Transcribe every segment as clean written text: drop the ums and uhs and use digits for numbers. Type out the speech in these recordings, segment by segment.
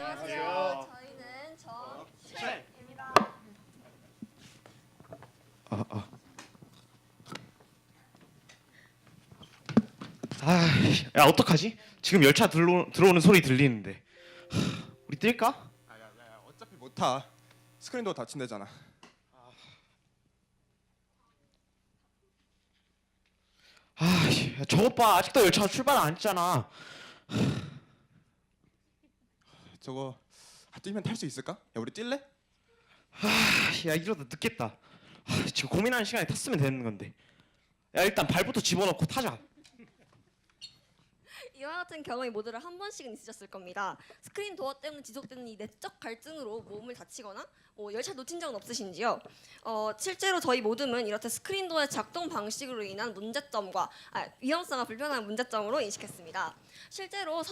안녕하세요. 저희는 정채입니다. 야 어떡하지? 지금 열차 들어오는 소리 들리는데. 우리 뛸까? 야, 어차피 못 타. 스크린도 다친대잖아. 야, 저것 봐, 아직도 열차가 출발 안 했잖아. 저거 뛰면 탈 수 있을까? 야, 우리 뛸래? 야 이러다 늦겠다. 지금 고민하는 시간에 탔으면 되는 건데. 야 일단 발부터 집어넣고 타자. 이와 같은 경험이 모두를 한 번씩은 있으셨을 겁니다. 스크린 도어 때문에 지속되는 이 내적 갈증으로 몸을 다치거나 열차 놓친 적은 없으신지요? 실제로 저희 모두는 이렇듯 스크린 도어의 작동 방식으로 인한 문제점과 위험성과 불편한 문제점으로 인식했습니다. 실제로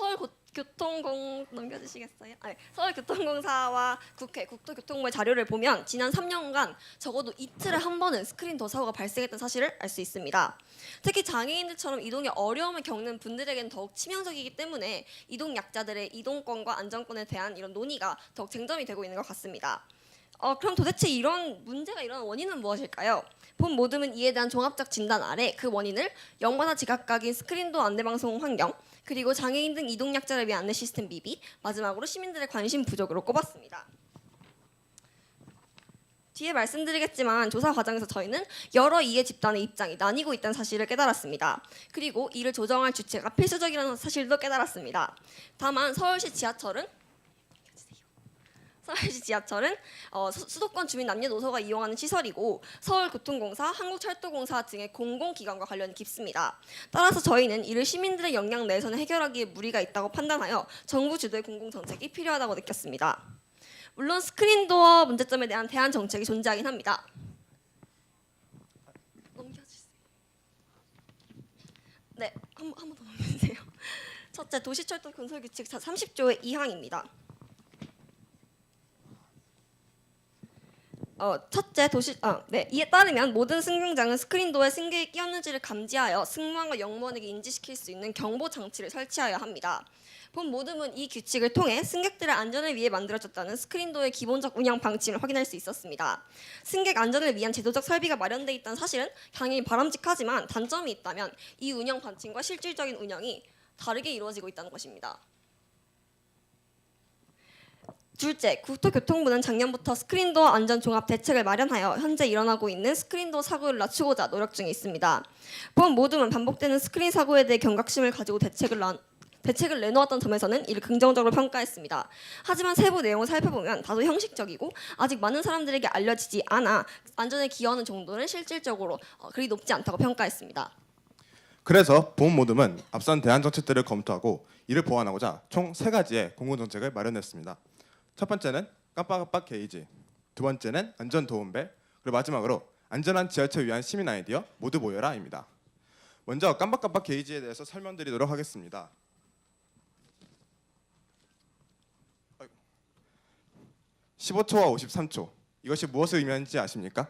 넘겨주시겠어요? 서울교통공사와 국회 국토교통부의 자료를 보면 지난 3년간 적어도 이틀에 한 번은 스크린 도어 사고가 발생했던 사실을 알 수 있습니다. 특히 장애인들처럼 이동에 어려움을 겪는 분들에게는 더욱 치명적이기 때문에 이동 약자들의 이동권과 안전권에 대한 이런 논의가 더욱 쟁점이 되고 있는 것 같습니다. 그럼 도대체 이런 문제가 일어난 원인은 무엇일까요? 본 모듬은 이에 대한 종합적 진단 아래 그 원인을 역마다 지각각인 스크린도어 안내방송 환경, 그리고 장애인 등 이동약자를 위한 안내 시스템 미비, 마지막으로 시민들의 관심 부족으로 꼽았습니다. 뒤에 말씀드리겠지만 조사 과정에서 저희는 여러 이해 집단의 입장이 나뉘고 있다는 사실을 깨달았습니다. 그리고 이를 조정할 주체가 필수적이라는 사실도 깨달았습니다. 다만 서울시 지하철은 수도권 주민 남녀노소가 이용하는 시설이고 서울교통공사, 한국철도공사 등의 공공기관과 관련이 깊습니다. 따라서 저희는 이를 시민들의 역량 내에서는 해결하기에 무리가 있다고 판단하여 정부 주도의 공공정책이 필요하다고 느꼈습니다. 물론 스크린도어 문제점에 대한 대안 정책이 존재하긴 합니다. 넘겨주세요. 네, 한 번 더 넘겨주세요. 첫째, 도시철도 건설규칙 30조의 2항입니다. 이에 따르면 모든 승강장은 스크린도어에 승객이 끼었는지를 감지하여 승무원과 역무원에게 인지시킬 수 있는 경보 장치를 설치하여야 합니다. 본 모듬은 이 규칙을 통해 승객들의 안전을 위해 만들어졌다는 스크린도어의 기본적 운영 방침을 확인할 수 있었습니다. 승객 안전을 위한 제도적 설비가 마련돼 있다는 사실은 당연히 바람직하지만 단점이 있다면 이 운영 방침과 실질적인 운영이 다르게 이루어지고 있다는 것입니다. 둘째, 국토교통부는 작년부터 스크린도어 안전 종합 대책을 마련하여 현재 일어나고 있는 스크린도어 사고를 낮추고자 노력 중에 있습니다. 본 모둠은 반복되는 스크린 사고에 대해 경각심을 가지고 대책을 내놓았던 점에서는 이를 긍정적으로 평가했습니다. 하지만 세부 내용을 살펴보면 다소 형식적이고 아직 많은 사람들에게 알려지지 않아 안전에 기여하는 정도는 실질적으로 그리 높지 않다고 평가했습니다. 그래서 본 모듬은 앞선 대안 정책들을 검토하고 이를 보완하고자 총 3가지의 공공정책을 마련했습니다. 첫 번째는 깜빡깜빡 게이지, 두 번째는 안전 도움벨, 그리고 마지막으로 안전한 지하철 위한 시민 아이디어 모두 모여라입니다. 먼저 깜빡깜빡 게이지에 대해서 설명드리도록 하겠습니다. 15초와 53초, 이것이 무엇을 의미하는지 아십니까?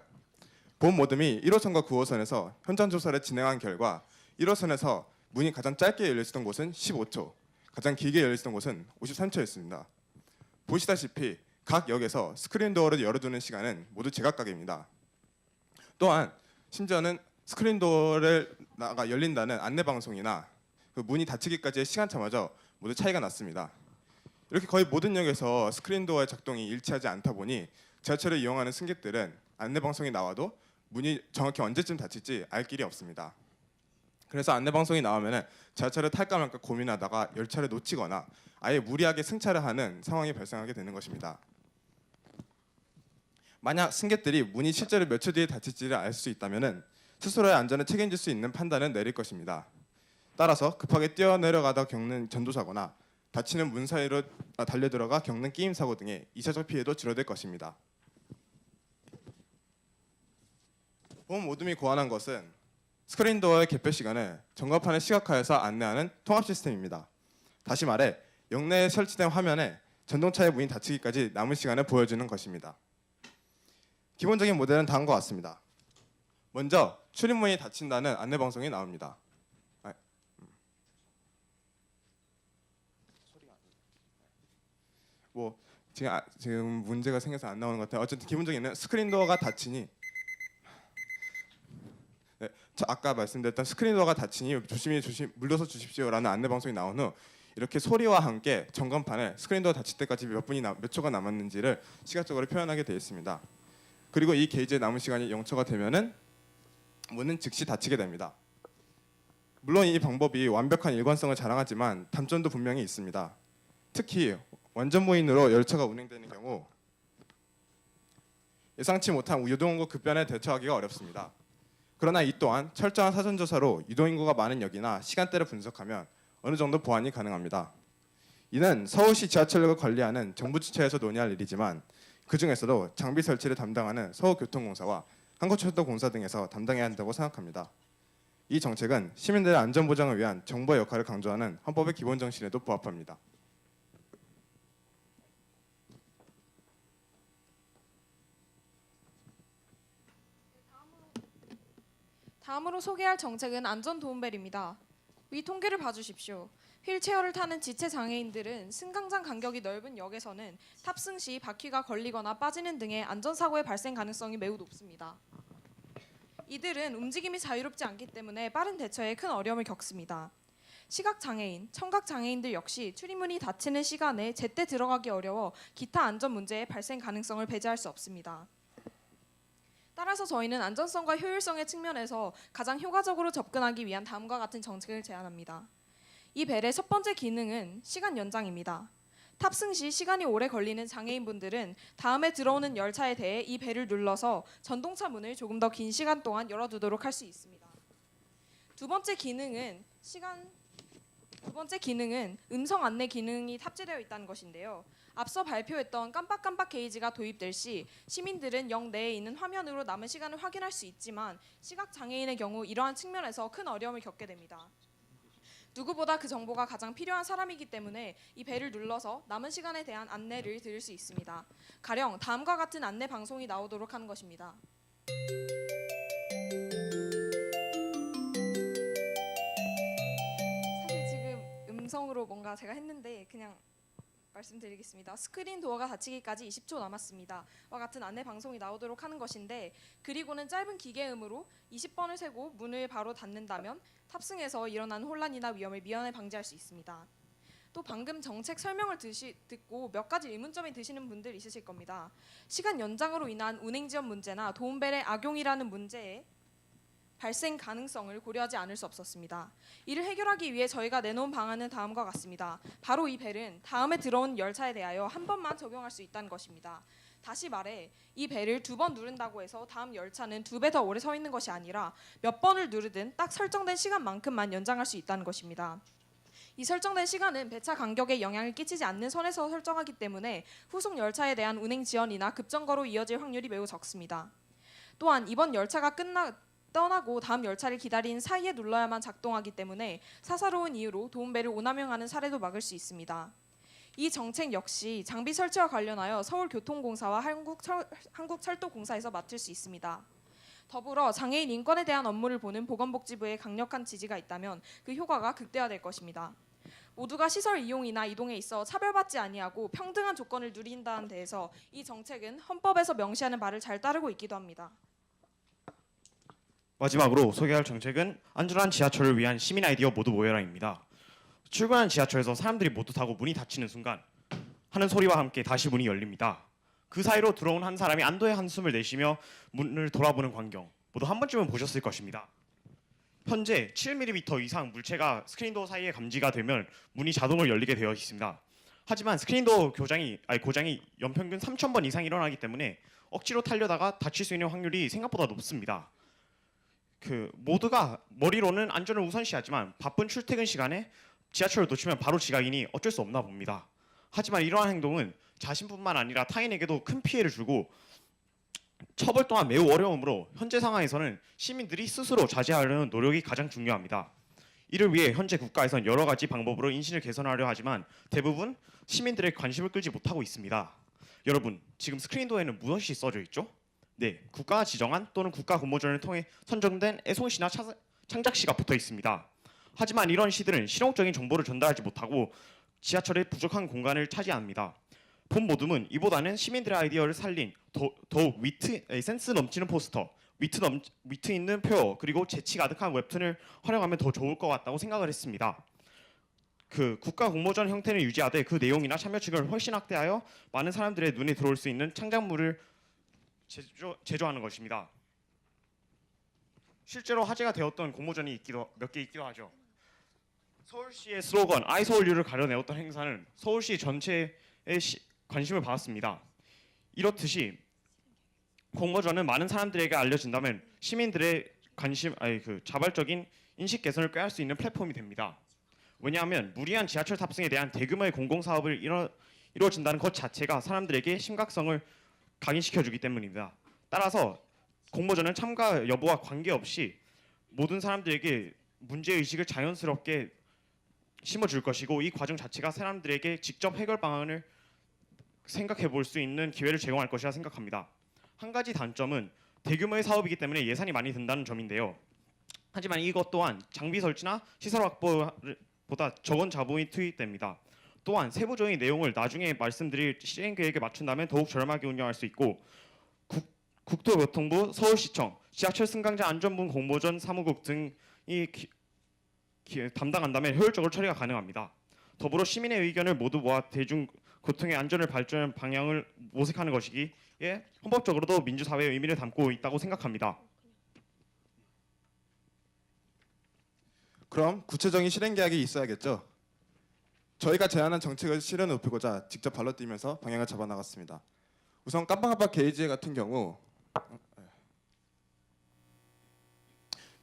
본 모듬이 1호선과 9호선에서 현장 조사를 진행한 결과 1호선에서 문이 가장 짧게 열려있던 곳은 15초, 가장 길게 열려있던 곳은 53초였습니다. 보시다시피 각 역에서 스크린도어를 열어두는 시간은 모두 제각각입니다. 또한 심지어는 스크린도어를 열린다는 안내방송이나 그 문이 닫히기까지의 시간차마저 모두 차이가 났습니다. 이렇게 거의 모든 역에서 스크린도어의 작동이 일치하지 않다 보니 지하철을 이용하는 승객들은 안내방송이 나와도 문이 정확히 언제쯤 닫힐지 알 길이 없습니다. 그래서 안내방송이 나오면 지하철을 탈까 말까 고민하다가 열차를 놓치거나 아예 무리하게 승차를 하는 상황이 발생하게 되는 것입니다. 만약 승객들이 문이 실제로 몇 초 뒤에 닫힐지를 알 수 있다면 스스로의 안전을 책임질 수 있는 판단을 내릴 것입니다. 따라서 급하게 뛰어내려가다 겪는 전도사고나 닫히는 문 사이로 달려들어가 겪는 끼임 사고 등의 2차적 피해도 줄어들 것입니다. 본 모둠이 고안한 것은 스크린도어의 개표 시간을 전광판에 시각화해서 안내하는 통합 시스템입니다. 다시 말해 역내에 설치된 화면에 전동차의 문이 닫히기까지 남은 시간을 보여주는 것입니다. 기본적인 모델은 다음과 같습니다. 먼저 출입문이 닫힌다는 안내방송이 나옵니다. 뭐 지금 문제가 생겨서 안 나오는 것 같아요. 어쨌든 기본적인 스크린 도어가 닫히니 네, 저 아까 말씀드렸던 스크린 도어가 닫히니 조심히 물러서 주십시오라는 안내 방송이 나온 후 이렇게 소리와 함께 전광판에 스크린 도어 닫힐 때까지 몇 초가 남았는지를 시각적으로 표현하게 되어 있습니다. 그리고 이 게이지의 남은 시간이 0초가 되면은 문은 즉시 닫히게 됩니다. 물론 이 방법이 완벽한 일관성을 자랑하지만 단점도 분명히 있습니다. 특히 완전 무인으로 열차가 운행되는 경우 예상치 못한 유동인구 급변에 대처하기가 어렵습니다. 그러나 이 또한 철저한 사전 조사로 유동인구가 많은 역이나 시간대를 분석하면 어느 정도 보완이 가능합니다. 이는 서울시 지하철역을 관리하는 정부 주체에서 논의할 일이지만 그 중에서도 장비 설치를 담당하는 서울교통공사와 한국철도공사 등에서 담당해야 한다고 생각합니다. 이 정책은 시민들의 안전 보장을 위한 정부의 역할을 강조하는 헌법의 기본 정신에도 부합합니다. 다음으로 소개할 정책은 안전도움벨입니다. 위 통계를 봐주십시오. 휠체어를 타는 지체 장애인들은 승강장 간격이 넓은 역에서는 탑승 시 바퀴가 걸리거나 빠지는 등의 안전사고의 발생 가능성이 매우 높습니다. 이들은 움직임이 자유롭지 않기 때문에 빠른 대처에 큰 어려움을 겪습니다. 시각장애인, 청각장애인들 역시 출입문이 닫히는 시간에 제때 들어가기 어려워 기타 안전 문제의 발생 가능성을 배제할 수 없습니다. 따라서 저희는 안전성과 효율성의 측면에서 가장 효과적으로 접근하기 위한 다음과 같은 정책을 제안합니다. 이 벨의 첫 번째 기능은 시간 연장입니다. 탑승 시 시간이 오래 걸리는 장애인분들은 다음에 들어오는 열차에 대해 이 벨을 눌러서 전동차 문을 조금 더 긴 시간 동안 열어두도록 할 수 있습니다. 두 번째 기능은 음성 안내 기능이 탑재되어 있다는 것인데요. 앞서 발표했던 깜빡깜빡 게이지가 도입될 시 시민들은 역 내에 있는 화면으로 남은 시간을 확인할 수 있지만 시각장애인의 경우 이러한 측면에서 큰 어려움을 겪게 됩니다. 누구보다 그 정보가 가장 필요한 사람이기 때문에 이 벨을 눌러서 남은 시간에 대한 안내를 들을 수 있습니다. 가령 다음과 같은 안내 방송이 나오도록 하는 것입니다. 사실 지금 음성으로 뭔가 제가 했는데 그냥 말씀드리겠습니다. 스크린 도어가 닫히기까지 20초 남았습니다. 와 같은 안내 방송이 나오도록 하는 것인데 그리고는 짧은 기계음으로 20번을 세고 문을 바로 닫는다면 탑승에서 일어난 혼란이나 위험을 미연에 방지할 수 있습니다. 또 방금 정책 설명을 듣고 몇 가지 의문점이 드시는 분들 있으실 겁니다. 시간 연장으로 인한 운행 지연 문제나 도움벨의 악용이라는 문제에 발생 가능성을 고려하지 않을 수 없었습니다. 이를 해결하기 위해 저희가 내놓은 방안은 다음과 같습니다. 바로 이 벨은 다음에 들어온 열차에 대하여 한 번만 적용할 수 있다는 것입니다. 다시 말해 이 벨을 2번 누른다고 해서 다음 열차는 2배 더 오래 서 있는 것이 아니라 몇 번을 누르든 딱 설정된 시간만큼만 연장할 수 있다는 것입니다. 이 설정된 시간은 배차 간격에 영향을 끼치지 않는 선에서 설정하기 때문에 후속 열차에 대한 운행 지연이나 급정거로 이어질 확률이 매우 적습니다. 또한 이번 열차가 떠나고 다음 열차를 기다리는 사이에 눌러야만 작동하기 때문에 사사로운 이유로 도움벨을 오남용하는 사례도 막을 수 있습니다. 이 정책 역시 장비 설치와 관련하여 서울교통공사와 한국철도공사에서 맡을 수 있습니다. 더불어 장애인 인권에 대한 업무를 보는 보건복지부의 강력한 지지가 있다면 그 효과가 극대화될 것입니다. 모두가 시설 이용이나 이동에 있어 차별받지 아니하고 평등한 조건을 누린다는 데에서 이 정책은 헌법에서 명시하는 바를 잘 따르고 있기도 합니다. 마지막으로 소개할 정책은 안전한 지하철을 위한 시민 아이디어 모두 모여라입니다. 출근한 지하철에서 사람들이 모두 타고 문이 닫히는 순간 하는 소리와 함께 다시 문이 열립니다. 그 사이로 들어온 한 사람이 안도의 한숨을 내쉬며 문을 돌아보는 광경 모두 한 번쯤은 보셨을 것입니다. 현재 7mm 이상 물체가 스크린도어 사이에 감지가 되면 문이 자동으로 열리게 되어 있습니다. 하지만 스크린도어 고장이 연평균 3,000번 이상 일어나기 때문에 억지로 타려다가 다칠 수 있는 확률이 생각보다 높습니다. 모두가 머리로는 안전을 우선시하지만 바쁜 출퇴근 시간에 지하철을 놓치면 바로 지각이니 어쩔 수 없나 봅니다. 하지만 이러한 행동은 자신뿐만 아니라 타인에게도 큰 피해를 주고 처벌 또한 매우 어려우므로 현재 상황에서는 시민들이 스스로 자제하려는 노력이 가장 중요합니다. 이를 위해 현재 국가에선 여러 가지 방법으로 인식을 개선하려 하지만 대부분 시민들의 관심을 끌지 못하고 있습니다. 여러분, 지금 스크린도어에는 무엇이 써져 있죠? 네, 국가가 지정한 또는 국가 공모전을 통해 선정된 애송시나 창작시가 붙어 있습니다. 하지만 이런 시들은 실용적인 정보를 전달하지 못하고 지하철의 부족한 공간을 차지합니다. 본 모둠은 이보다는 시민들의 아이디어를 살린 더욱 센스 넘치는 포스터, 위트 있는 표어, 그리고 재치 가득한 웹툰을 활용하면 더 좋을 것 같다고 생각을 했습니다. 그 국가 공모전 형태를 유지하되 그 내용이나 참여층을 훨씬 확대하여 많은 사람들의 눈에 들어올 수 있는 창작물을 제조하는 것입니다. 실제로 화제가 되었던 공모전이 몇 개 있기도 하죠. 서울시의 슬로건 I 서울유를 가려내었던 행사는 서울시 전체의 관심을 받았습니다. 이렇듯이 공모전은 많은 사람들에게 알려진다면 시민들의 자발적인 인식 개선을 꾀할 수 있는 플랫폼이 됩니다. 왜냐하면 무리한 지하철 탑승에 대한 대규모의 공공사업을 이루어진다는 것 자체가 사람들에게 심각성을 각인시켜주기 때문입니다. 따라서 공모전은 참가 여부와 관계없이 모든 사람들에게 문제의식을 자연스럽게 심어줄 것이고 이 과정 자체가 사람들에게 직접 해결 방안을 생각해 볼 수 있는 기회를 제공할 것이라 생각합니다. 한 가지 단점은 대규모의 사업이기 때문에 예산이 많이 든다는 점인데요. 하지만 이것 또한 장비 설치나 시설 확보보다 적은 자본이 투입됩니다. 또한 세부적인 내용을 나중에 말씀드릴 실행 계획에 맞춘다면 더욱 저렴하게 운영할 수 있고 국토교통부, 서울시청, 지하철 승강자 안전부 공모전 사무국 등이 담당한다면 효율적으로 처리가 가능합니다. 더불어 시민의 의견을 모두 모아 대중교통의 안전을 발전하는 방향을 모색하는 것이기에 헌법적으로도 민주사회의 의미를 담고 있다고 생각합니다. 그럼 구체적인 실행 계획이 있어야겠죠. 저희가 제안한 정책을 실현 높이고자 직접 발로 뛰면서 방향을 잡아 나갔습니다. 우선 깜방아빠 게이지 같은 경우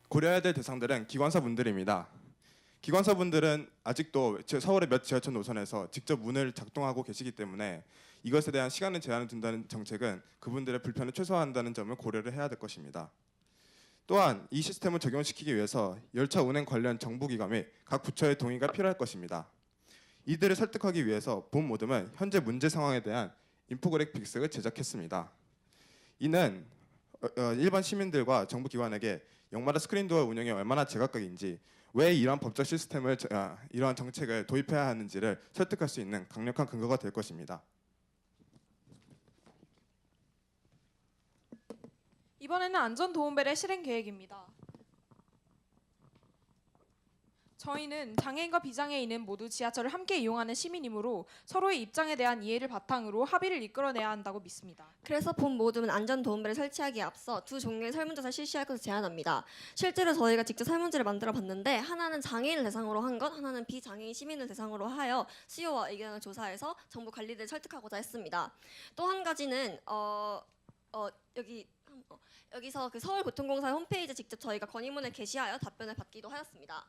고려해야 될 대상들은 기관사분들입니다. 기관사분들은 아직도 서울의 몇 지하철 노선에서 직접 문을 작동하고 계시기 때문에 이것에 대한 시간을 제한을 둔다는 정책은 그분들의 불편을 최소화한다는 점을 고려를 해야 될 것입니다. 또한 이 시스템을 적용시키기 위해서 열차 운행 관련 정부기관 및 각 부처의 동의가 필요할 것입니다. 이들을 설득하기 위해서 본 모듬은 현재 문제 상황에 대한 인포그래픽을 제작했습니다. 이는 일반 시민들과 정부 기관에게 역마다 스크린도어 운영이 얼마나 제각각인지, 왜 이러한 법적 시스템을 이러한 정책을 도입해야 하는지를 설득할 수 있는 강력한 근거가 될 것입니다. 이번에는 안전도움벨의 실행 계획입니다. 저희는 장애인과 비장애인은 모두 지하철을 함께 이용하는 시민이므로 서로의 입장에 대한 이해를 바탕으로 합의를 이끌어내야 한다고 믿습니다. 그래서 본 모둠은 안전도움벨을 설치하기에 앞서 두 종류의 설문조사를 실시할 것을 제안합니다. 실제로 저희가 직접 설문지를 만들어 봤는데 하나는 장애인을 대상으로 한 것, 하나는 비장애인 시민을 대상으로 하여 수요와 의견을 조사해서 정부 관리들을 설득하고자 했습니다. 또 한 가지는 여기서 그 서울교통공사 홈페이지에 직접 저희가 건의문을 게시하여 답변을 받기도 하였습니다.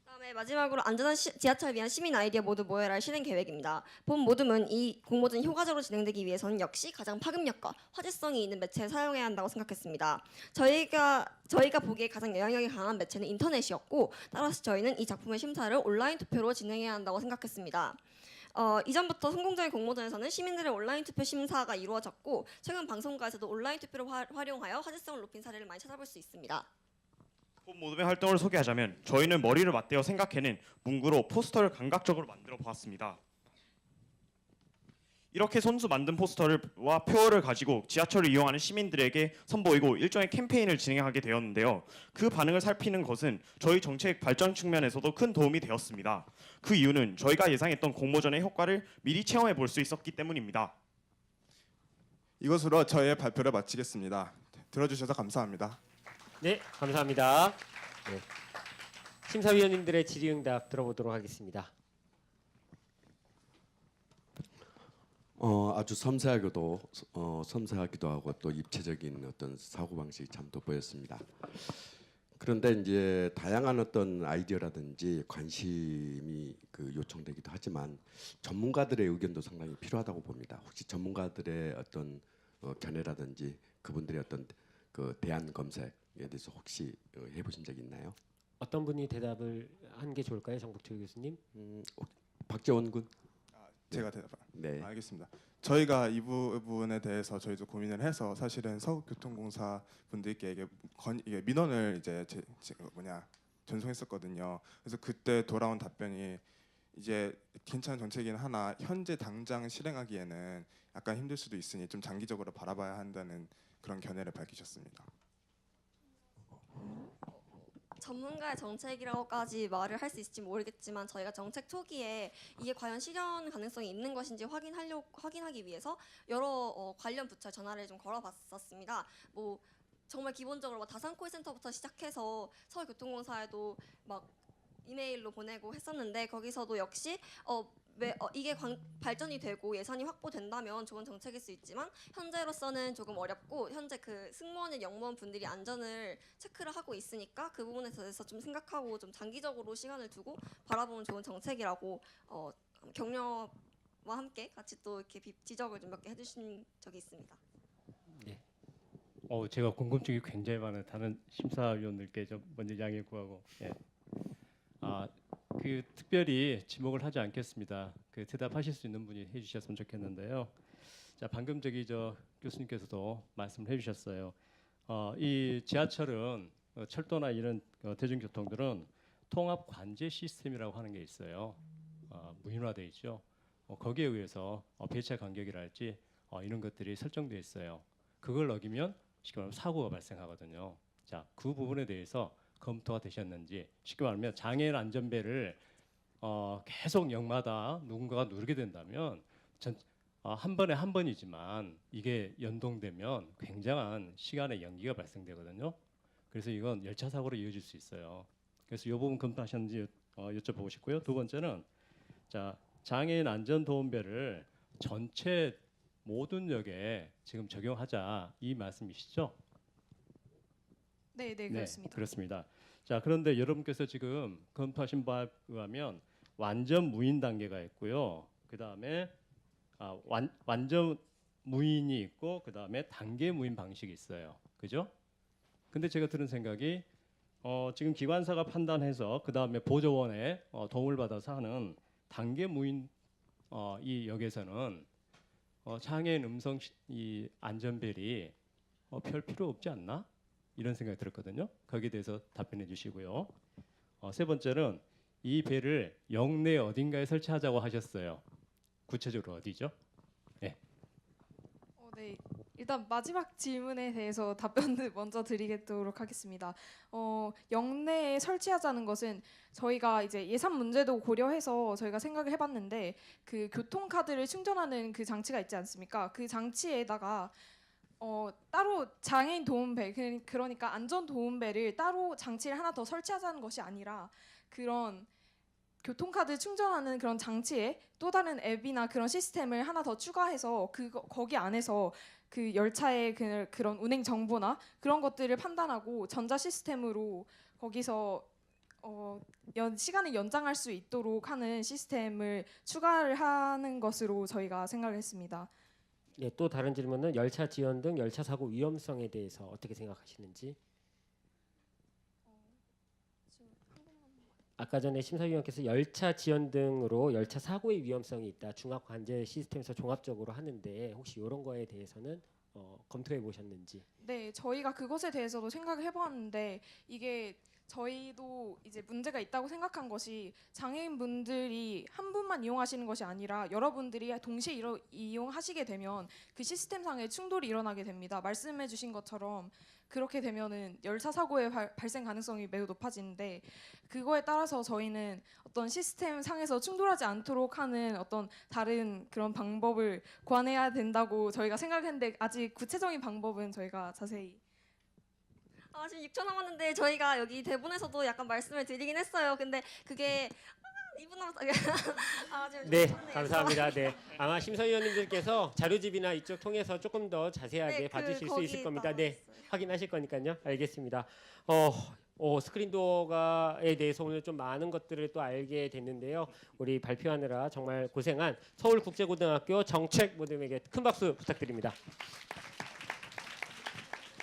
그다음에 마지막으로 안전한 지하철을 위한 시민 아이디어 모두 모여라의 실행 계획입니다. 본 모둠은 이 공모전이 효과적으로 진행되기 위해서는 역시 가장 파급력과 화제성이 있는 매체를 사용해야 한다고 생각했습니다. 저희가 보기에 가장 영향력이 강한 매체는 인터넷이었고, 따라서 저희는 이 작품의 심사를 온라인 투표로 진행해야 한다고 생각했습니다. 이전부터 성공적인 공모전에서는 시민들의 온라인 투표 심사가 이루어졌고, 최근 방송가에서도 온라인 투표를 활용하여 화제성을 높인 사례를 많이 찾아볼 수 있습니다. 본 모둠의 활동을 소개하자면 저희는 머리를 맞대어 생각해낸 문구로 포스터를 감각적으로 만들어 보았습니다. 이렇게 손수 만든 포스터와 표어를 가지고 지하철을 이용하는 시민들에게 선보이고 일종의 캠페인을 진행하게 되었는데요. 그 반응을 살피는 것은 저희 정책 발전 측면에서도 큰 도움이 되었습니다. 그 이유는 저희가 예상했던 공모전의 효과를 미리 체험해 볼 수 있었기 때문입니다. 이것으로 저희의 발표를 마치겠습니다. 들어주셔서 감사합니다. 네, 감사합니다. 네. 심사위원님들의 질의응답 들어보도록 하겠습니다. 아주 섬세하기도 하고 또 입체적인 어떤 사고 방식이 참 돋보였습니다. 그런데 이제 다양한 어떤 아이디어라든지 관심이 요청되기도 하지만 전문가들의 의견도 상당히 필요하다고 봅니다. 혹시 전문가들의 어떤 견해라든지 그분들의 어떤 대안 검색에 대해서 혹시 해보신 적이 있나요? 어떤 분이 대답을 한 게 좋을까요, 정복철 교수님? 박재원 군. 제가 대답. 네. 알겠습니다. 저희가 이 부분에 대해서 저희도 고민을 해서 사실은 서울교통공사 분들께 이게 민원을 이제 전송했었거든요. 그래서 그때 돌아온 답변이 이제 괜찮은 정책이긴 하나 현재 당장 실행하기에는 약간 힘들 수도 있으니 좀 장기적으로 바라봐야 한다는 그런 견해를 밝히셨습니다. 전문가의 정책이라고까지 말을 할 수 있을지 모르겠지만 저희가 정책 초기에 이게 과연 실현 가능성이 있는 것인지 확인하기 위해서 여러 관련 부처에 전화를 좀 걸어봤었습니다. 뭐 정말 기본적으로 뭐 다산 콜센터부터 시작해서 서울교통공사에도 막 이메일로 보내고 했었는데 거기서도 역시 이게 발전이 되고 예산이 확보된다면 좋은 정책일 수 있지만 현재로서는 조금 어렵고 현재 그 승무원인 영무원 분들이 안전을 체크를 하고 있으니까 그 부분에 대해서 좀 생각하고 좀 장기적으로 시간을 두고 바라보면 좋은 정책이라고 격려와 함께 같이 또 이렇게 지적을 좀 몇 개 해주신 적이 있습니다. 네. 제가 궁금증이 굉장히 많은 다른 심사위원들께 좀 먼저 양해 구하고 그 특별히 지목을 하지 않겠습니다. 그 대답하실 수 있는 분이 해주셨으면 좋겠는데요. 자 방금 저 교수님께서도 말씀을 해주셨어요. 이 지하철은 철도나 이런 대중교통들은 통합 관제 시스템이라고 하는 게 있어요. 무인화돼 있죠. 거기에 의해서 배차 간격이랄지 이런 것들이 설정돼 있어요. 그걸 어기면 쉽게 말하면 사고가 발생하거든요. 자, 그 부분에 대해서 검토가 되셨는지 쉽게 말하면 장애인 안전벨을 계속 역마다 누군가가 누르게 된다면 한 번에 한 번이지만 이게 연동되면 굉장한 시간의 연기가 발생되거든요. 그래서 이건 열차 사고로 이어질 수 있어요. 그래서 이 부분 검토하셨는지 여쭤보고 싶고요. 두 번째는 자 장애인 안전도움벨을 전체 모든 역에 지금 적용하자 이 말씀이시죠? 네, 그렇습니다. 그렇습니다. 자, 그런데 여러분께서 지금 검토하신 바에 의하면 완전 무인 단계가 있고요. 그 다음에 완전 무인이 있고 그 다음에 단계 무인 방식이 있어요. 그죠? 근데 제가 들은 생각이 지금 기관사가 판단해서 그 다음에 보조원의 도움을 받아서 하는 단계 무인 이 역에서는 장애인 음성 이 안전벨이 별 필요 없지 않나? 이런 생각이 들었거든요. 거기에 대해서 답변해 주시고요. 세 번째는 이 벨을 역내 어딘가에 설치하자고 하셨어요. 구체적으로 어디죠? 네. 네. 일단 마지막 질문에 대해서 답변을 먼저 드리도록 하겠습니다. 역내에 설치하자는 것은 저희가 이제 예산 문제도 고려해서 저희가 생각을 해봤는데 그 교통카드를 충전하는 그 장치가 있지 않습니까? 그 장치에다가 따로 장애인 도움벨 그러니까 안전 도움벨을 따로 장치를 하나 더 설치하자는 것이 아니라 그런 교통카드 충전하는 그런 장치에 또 다른 앱이나 그런 시스템을 하나 더 추가해서 거기 안에서 그 열차의 그런 운행 정보나 그런 것들을 판단하고 전자 시스템으로 거기서 시간을 연장할 수 있도록 하는 시스템을 추가를 하는 것으로 저희가 생각을 했습니다. 네, 또 다른 질문은 열차 지연 등 열차 사고 위험성에 대해서 어떻게 생각하시는지. 아까 전에 심사위원께서 열차 지연 등으로 열차 사고의 위험성이 있다. 중합 관제 시스템에서 종합적으로 하는데 혹시 이런 거에 대해서는 검토해 보셨는지. 네, 저희가 그것에 대해서도 생각을 해보았는데 이게 저희도 이제 문제가 있다고 생각한 것이 장애인분들이 한 분만 이용하시는 것이 아니라 여러분들이 동시에 이용하시게 되면 그 시스템상의 충돌이 일어나게 됩니다. 말씀해주신 것처럼 그렇게 되면은 열차 사고의 발생 가능성이 매우 높아지는데 그거에 따라서 저희는 어떤 시스템 상에서 충돌하지 않도록 하는 어떤 다른 그런 방법을 고안해야 된다고 저희가 생각했는데 아직 구체적인 방법은 저희가 자세히 지금 6초 남았는데 저희가 여기 대본에서도 약간 말씀을 드리긴 했어요. 근데 그게 2분 남았다. 지금 네, 좀 감사합니다. 네, 아마 심사위원님들께서 자료집이나 이쪽 통해서 조금 더 자세하게 네, 봐주실 수 거기 있을 겁니다. 네, 나왔어요. 확인하실 거니까요. 알겠습니다. 스크린 도어가에 대해서 오늘 좀 많은 것들을 또 알게 됐는데요. 우리 발표하느라 정말 고생한 서울국제고등학교 정책모듬에게 큰 박수 부탁드립니다.